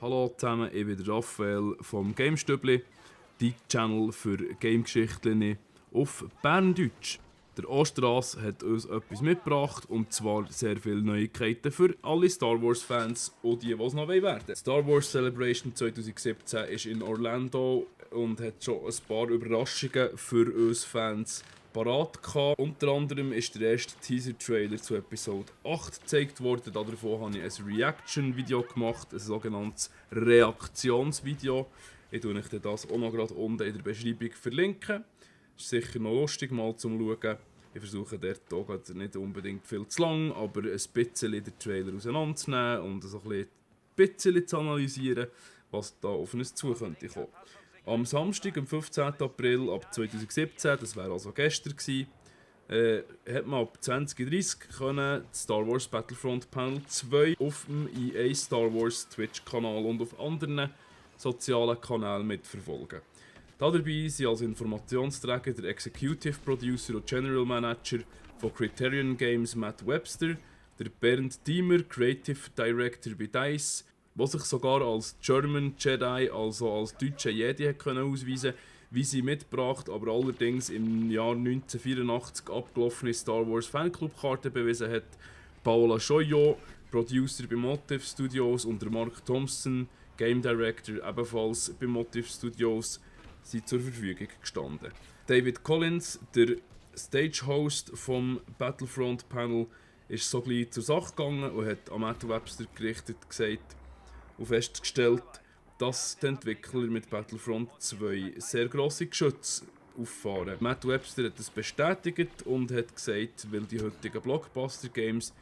Hallo zusammen, ich bin der Raphael vom Gamestübli, die Channel für Gamegeschichten auf Berndeutsch. Der Ostras hat uns etwas mitgebracht, und zwar sehr viele Neuigkeiten für alle Star Wars Fans und die es noch werden. Star Wars Celebration 2017 ist in Orlando und hat schon ein paar Überraschungen für uns Fans parat gehabt. Unter anderem ist der erste Teaser-Trailer zu Episode 8 gezeigt worden. Davon habe ich ein Reaction-Video gemacht, ein sogenanntes Reaktionsvideo. Ich tue euch das auch noch gerade unten in der Beschreibung verlinken. Ist sicher noch lustig mal zum Schauen. Ich versuche dort auch nicht unbedingt viel zu lang, aber ein bisschen den Trailer auseinanderzunehmen und so ein bisschen zu analysieren, was da auf uns zu könnte kommen. Am Samstag, am 15. April ab 2017, das wäre also gestern gewesen, hat man ab 20:30 können Star Wars Battlefront Panel 2 auf dem EA Star Wars Twitch-Kanal und auf anderen sozialen Kanälen mitverfolgen. Dabei sind als Informationsträger der Executive Producer und General Manager von Criterion Games Matt Webster, der Bernd Diemer, Creative Director bei DICE, der sich sogar als German Jedi, also als deutscher Jedi, ausweisen konnte, wie sie mitgebracht, aber allerdings im Jahr 1984 abgelaufene Star Wars Fanclub-Karte bewiesen hat, Paola Schoyo, Producer bei Motive Studios, und der Mark Thompson, Game Director ebenfalls bei Motive Studios, sind zur Verfügung gestanden. David Collins, der Stage-Host vom Battlefront Panel, ist so gleich zur Sache gegangen und hat an Matt Webster gerichtet gesagt und festgestellt, dass die Entwickler mit Battlefront 2 sehr grosse Geschütze auffahren. Matt Webster hat das bestätigt und hat gesagt, weil die heutigen Blockbuster-Games,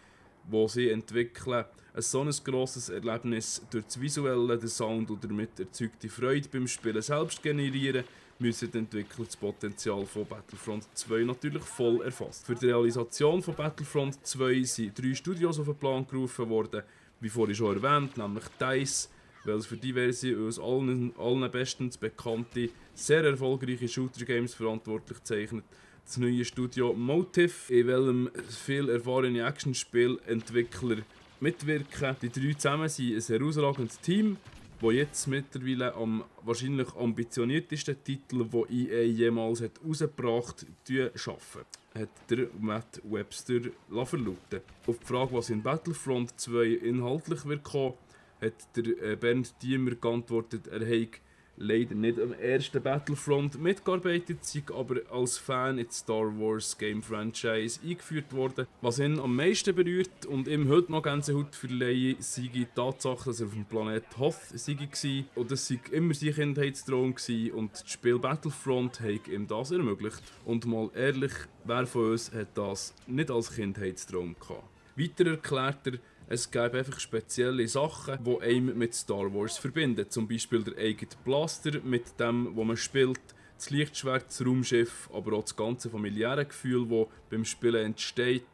die sie entwickeln, ein so grosses Erlebnis durch das Visuelle, den Sound und damit erzeugte Freude beim Spielen selbst generieren, müssen die Entwickler das Potenzial von Battlefront 2 natürlich voll erfassen. Für die Realisation von Battlefront 2 sind 3 Studios auf den Plan gerufen worden, wie vorhin schon erwähnt, nämlich DICE, welches für diverse uns allen bestens bekannte, sehr erfolgreiche Shooter-Games verantwortlich zeichnet. Das neue Studio Motive, in welchem viele erfahrene Actionspielentwickler mitwirken. Die 3 zusammen sind ein herausragendes Team, das jetzt mittlerweile am wahrscheinlich ambitioniertesten Titel, den EA jemals herausgebracht hat, arbeiten. Hat der Matt Webster verlauten. Auf die Frage, was in Battlefront 2 inhaltlich wird kommen, hat der Bernd Diemer geantwortet, er habe leider nicht am ersten Battlefront mitgearbeitet, sei aber als Fan in die Star Wars Game Franchise eingeführt worden. Was ihn am meisten berührt und ihm heute noch Gänsehaut verleihen, sei die Tatsache, dass er auf dem Planet Hoth war und das sei immer sein Kindheitstraum gewesen, und das Spiel Battlefront hat ihm das ermöglicht. Und mal ehrlich, wer von uns hat das nicht als Kindheitstraum gehabt? Weiter erklärt er, es gäbe einfach spezielle Sachen, die einem mit Star Wars verbinden. Zum Beispiel der eigene Blaster, mit dem, wo man spielt, das Lichtschwert, das Raumschiff, aber auch das ganze familiäre Gefühl, das beim Spielen entsteht.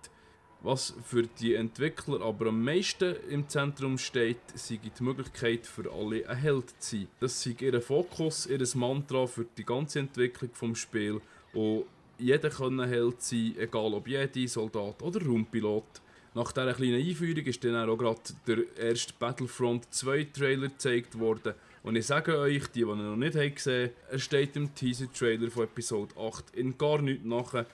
Was für die Entwickler aber am meisten im Zentrum steht, sei die Möglichkeit für alle ein Held zu sein. Das sei ihr Fokus, ihr Mantra für die ganze Entwicklung des Spiels. Und jeder kann ein Held sein, egal ob Jedi, Soldat oder Raumpilot. Nach dieser kleinen Einführung ist dann auch gerade der erste Battlefront 2 Trailer gezeigt worden. Und ich sage euch, die ihn noch nicht gesehen haben, er steht im Teaser-Trailer von Episode 8 in gar nichts nach.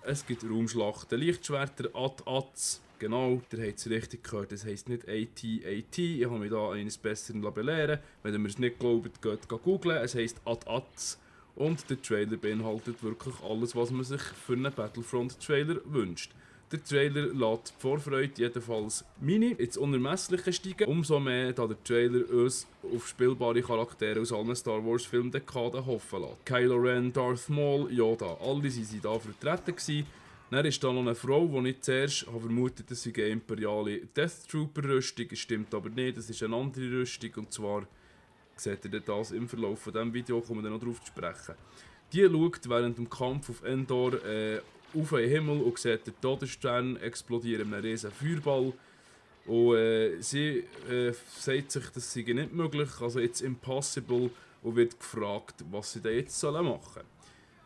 Es gibt Raumschlachten, Lichtschwerter, AT-ATs. Genau, ihr habt es richtig gehört, das heisst nicht AT-AT. Ich habe mich da eines Besseren belehren lassen. Wenn ihr mir es nicht glaubt, geht googlen. Es heisst AT-ATs. Und der Trailer beinhaltet wirklich alles, was man sich für einen Battlefront-Trailer wünscht. Der Trailer lässt die Vorfreude jedenfalls mini ins Unermessliche steigen. Umso mehr, da der Trailer uns auf spielbare Charaktere aus allen Star Wars Filmdekaden hoffen lässt. Kylo Ren, Darth Maul, Yoda, alle waren da vertreten gewesen. Dann ist da noch eine Frau, die ich zuerst vermutet, dass sie eine imperiale Death Trooper Rüstung. Das stimmt aber nicht, das ist eine andere Rüstung, und zwar seht ihr das im Verlauf von diesem Video, kommen wir dann noch darauf zu sprechen. Die schaut während dem Kampf auf Endor auf den Himmel und sieht den Todesstern explodieren in einem riesen Feuerball. Und sie sagt sich, das sei nicht möglich, also jetzt impossible, und wird gefragt, was sie da jetzt machen sollen.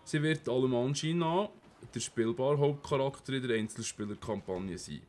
Sie wird allem Anschein nach der spielbare Hauptcharakter in der Einzelspielerkampagne sein.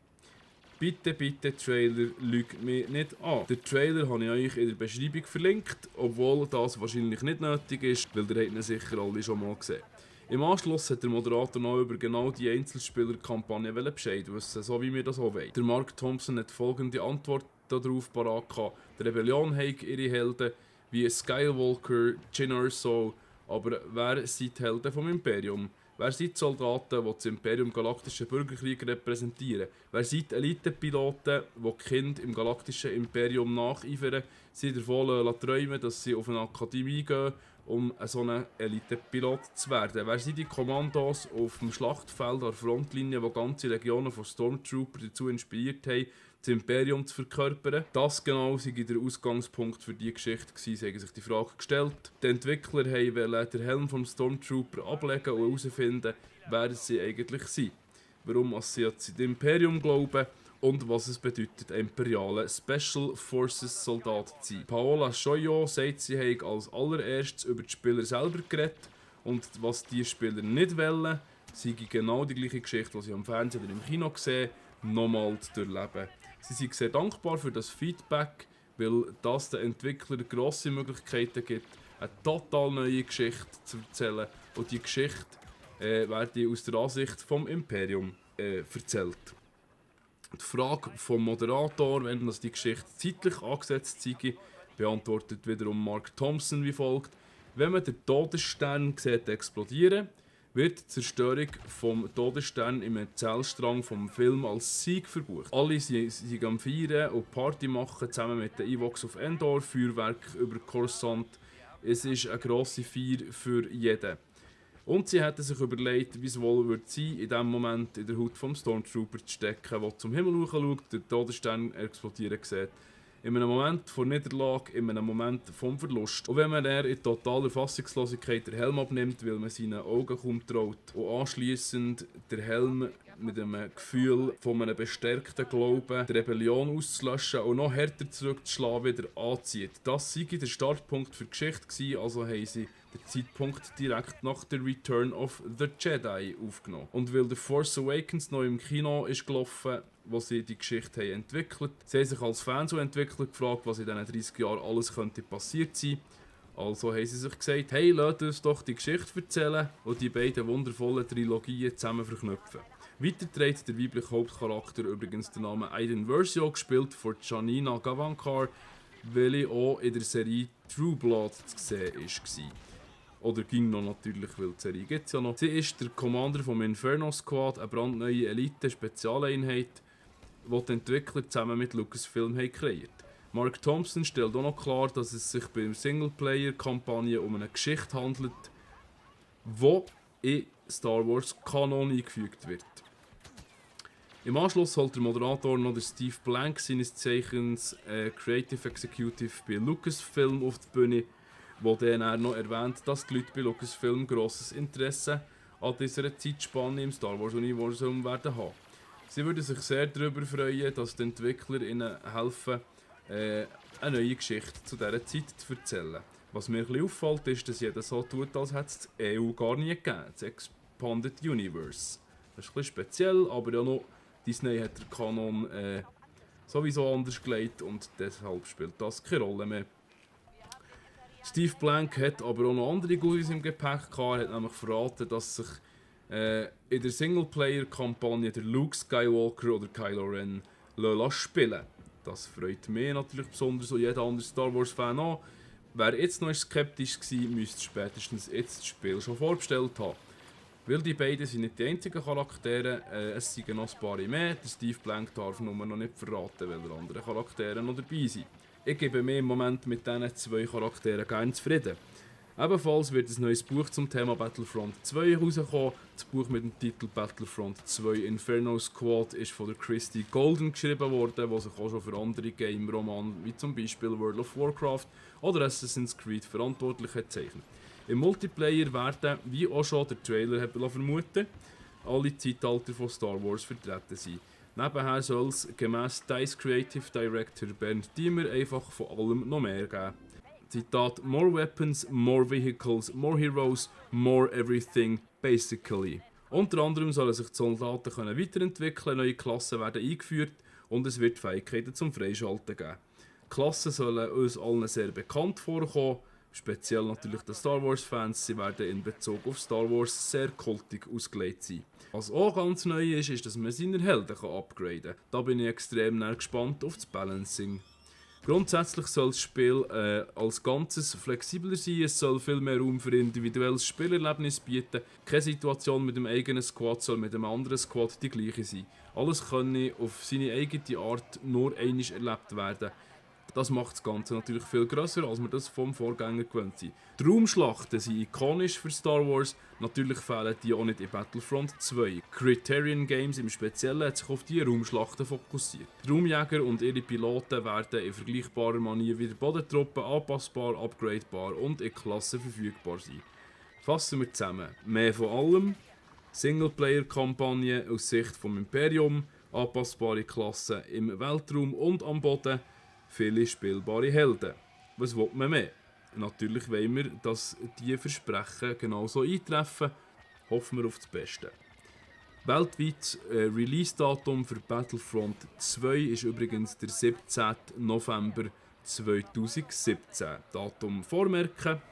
Bitte, bitte, Trailer, lügt mich nicht an. Den Trailer habe ich euch in der Beschreibung verlinkt, obwohl das wahrscheinlich nicht nötig ist, weil ihr habt ihn sicher alle schon mal gesehen. Im Anschluss hat der Moderator noch über genau die Einzelspieler-Kampagne Bescheid wissen, so wie wir das auch wollen. Der Mark Thompson hat folgende Antwort darauf parat gehabt. Die Rebellion hat ihre Helden wie Skywalker, Jyn Erso, aber wer sind die Helden vom Imperium? Wer sind die Soldaten, die das Imperium Galaktischen Bürgerkrieg repräsentieren? Wer sind die Elitepiloten, die die Kinder im Galaktischen Imperium nacheifern, sie davon träumen, dass sie auf eine Akademie gehen, um so ein Elitepilot zu werden? Wer sind die Kommandos auf dem Schlachtfeld an der Frontlinie, die ganze Legionen von Stormtroopers dazu inspiriert haben, das Imperium zu verkörpern? Das genau sei der Ausgangspunkt für diese Geschichte gewesen, sie haben sich die Frage gestellt. Die Entwickler wollten den Helm vom Stormtrooper ablegen und herausfinden, wer sie eigentlich sind. Warum sie an das Imperium glauben und was es bedeutet, ein imperialer Special Forces Soldat zu sein. Paola Schoyo sagt, sie habe als allererstes über die Spieler selber geredet und was die Spieler nicht wollen, sei genau die gleiche Geschichte, die sie am Fernsehen oder im Kino gesehen, nochmal zu durchleben. Sie sind sehr dankbar für das Feedback, weil das den Entwicklern grosse Möglichkeiten gibt, eine total neue Geschichte zu erzählen. Und die Geschichte wird aus der Ansicht vom Imperium erzählt. Die Frage vom Moderator, wenn das die Geschichte zeitlich angesetzt sei, beantwortet wiederum Mark Thompson wie folgt: Wenn man den Todesstern sieht explodieren, wird die Zerstörung vom Todesstern im Erzählstrang vom Film als Sieg verbucht. Alle sind am Feiern und Party machen, zusammen mit den Ewoks auf Endor, Feuerwerk über Coruscant. Es ist eine grosse Feier für jeden. Und sie hätten sich überlegt, wie es wohl wird sein, in dem Moment in der Haut vom Stormtrooper zu stecken, der zum Himmel schaut, den Todesstern explodieren sieht. In einem Moment vor Niederlage, in einem Moment vom Verlust. Und wenn man in totaler Fassungslosigkeit den Helm abnimmt, weil man seinen Augen kaum traut. Und anschliessend der Helm mit einem Gefühl von einem bestärkten Glauben, die Rebellion auszulöschen und noch härter zurückzuschlagen, wieder anzieht. Das sei der Startpunkt für die Geschichte gewesen, also haben sie den Zeitpunkt direkt nach der Return of the Jedi aufgenommen. Und weil The Force Awakens noch im Kino ist gelaufen, wo sie die Geschichte haben entwickelt, sie haben sich als Fans und Entwickler gefragt, was in diesen 30 Jahren alles könnte passiert sein. Also haben sie sich gesagt, hey, lasst uns doch die Geschichte erzählen und die beiden wundervollen Trilogien zusammen verknüpfen. Weiter trägt der weibliche Hauptcharakter übrigens den Namen Aiden Versio, gespielt von Janina Gavankar, welche auch in der Serie True Blood zu sehen war. Oder ging noch natürlich, weil die Serie gibt es ja noch. Sie ist der Commander vom Inferno Squad, eine brandneue Elite-Spezialeinheit, die die Entwickler zusammen mit Lucasfilm haben kreiert. Mark Thompson stellt auch noch klar, dass es sich bei der Singleplayer-Kampagne um eine Geschichte handelt, die in Star Wars Kanon eingefügt wird. Im Anschluss holt der Moderator noch den Steve Blank, seines Zeichens Creative Executive bei Lucasfilm, auf die Bühne, wo dann noch erwähnt, dass die Leute bei Lucasfilm grosses Interesse an dieser Zeitspanne im Star Wars Universum werden haben. Sie würden sich sehr darüber freuen, dass die Entwickler ihnen helfen, eine neue Geschichte zu dieser Zeit zu erzählen. Was mir ein bisschen auffällt, ist, dass jeder so tut, als hätte es die EU gar nie gegeben, das Expanded Universe. Das ist ein bisschen speziell, aber ja noch, Disney hat den Kanon sowieso anders gelegt und deshalb spielt das keine Rolle mehr. Steve Blank hat aber auch noch andere Goodies im Gepäck gehabt. Er hat nämlich verraten, dass sich in der Singleplayer-Kampagne der Luke Skywalker oder Kylo Ren spielen. Das freut mich natürlich besonders und jeder andere Star Wars-Fan an. Wer jetzt noch skeptisch war, müsste spätestens jetzt das Spiel schon vorbestellt haben. Weil die beiden sind nicht die einzigen Charaktere, es sind noch ein paar mehr. Der Steve Blank darf nur noch nicht verraten, welche anderen Charaktere noch dabei sind. Ich gebe mir im Moment mit diesen zwei Charakteren gerne zufrieden. Ebenfalls wird ein neues Buch zum Thema Battlefront 2 herauskommen. Das Buch mit dem Titel Battlefront 2 Inferno Squad ist von der Christy Golden geschrieben worden, die sich auch schon für andere Game-Romane wie zum Beispiel World of Warcraft oder Assassin's Creed verantwortlich hat zeichnet. Im Multiplayer werden, wie auch schon der Trailer vermuten, alle Zeitalter von Star Wars vertreten sein. Nebenher soll es gemäss DICE Creative Director Bernd Diemer einfach von allem noch mehr geben. Zitat: More weapons, more vehicles, more heroes, more everything, basically. Unter anderem sollen sich die Soldaten weiterentwickeln, neue Klassen werden eingeführt und es wird Fähigkeiten zum Freischalten geben. Die Klassen sollen uns allen sehr bekannt vorkommen, speziell natürlich den Star Wars Fans, sie werden in Bezug auf Star Wars sehr kultig ausgelegt sein. Was auch ganz neu ist, dass man seine Helden upgraden kann. Da bin ich extrem gespannt auf das Balancing. Grundsätzlich soll das Spiel als Ganzes flexibler sein, es soll viel mehr Raum für individuelles Spielerlebnis bieten. Keine Situation mit dem eigenen Squad soll mit einem anderen Squad die gleiche sein. Alles kann auf seine eigene Art nur einmal erlebt werden. Das macht das Ganze natürlich viel grösser, als wir das vom Vorgänger gewöhnt sind. Die Raumschlachten sind ikonisch für Star Wars, natürlich fehlen die auch nicht in Battlefront 2. Criterion Games im Speziellen hat sich auf diese Raumschlachten fokussiert. Die Raumjäger und ihre Piloten werden in vergleichbarer Manier wie die Bodentruppen anpassbar, upgradebar und in Klassen verfügbar sein. Fassen wir zusammen. Mehr von allem, Singleplayer-Kampagne aus Sicht vom Imperium, anpassbare Klassen im Weltraum und am Boden, viele spielbare Helden. Was will man mehr? Natürlich wollen wir, dass diese Versprechen genauso eintreffen. Hoffen wir auf das Beste. Weltweit Release-Datum für Battlefront 2 ist übrigens der 17. November 2017. Datum vormerken.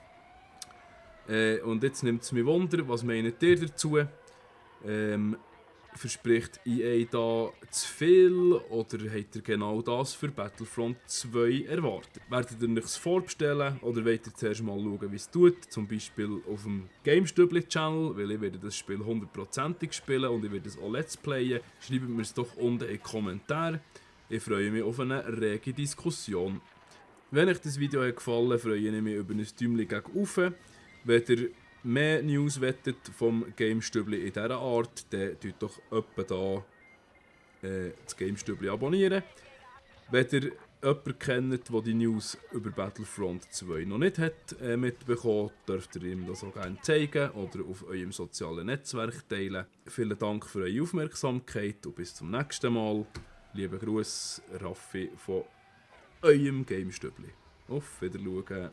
Und jetzt nimmt es mich Wunder, was meint ihr dazu? Verspricht EA da zu viel oder habt ihr genau das für Battlefront 2 erwartet? Werdet ihr euch vorbestellen oder wollt ihr zuerst mal schauen, wie es tut? Zum Beispiel auf dem GameStubli-Channel, weil ich werde das Spiel 100%ig spielen und ich werde es auch Let's Playen. Schreibt mir es doch unten in die Kommentare. Ich freue mich auf eine rege Diskussion. Wenn euch das Video gefallen hat, freue ich mich über ein Däumchen gegen oben. Wenn ihr mehr News wettet vom GameStubli in dieser Art, dann tut doch etwa da das GameStubli abonnieren. Wenn ihr jemanden kennt, der die News über Battlefront 2 noch nicht hat mitbekommen, dürft ihr ihm das auch gerne zeigen oder auf eurem sozialen Netzwerk teilen. Vielen Dank für eure Aufmerksamkeit und bis zum nächsten Mal. Liebe Grüße, Raffi von eurem GameStubli. Auf Wiedersehen.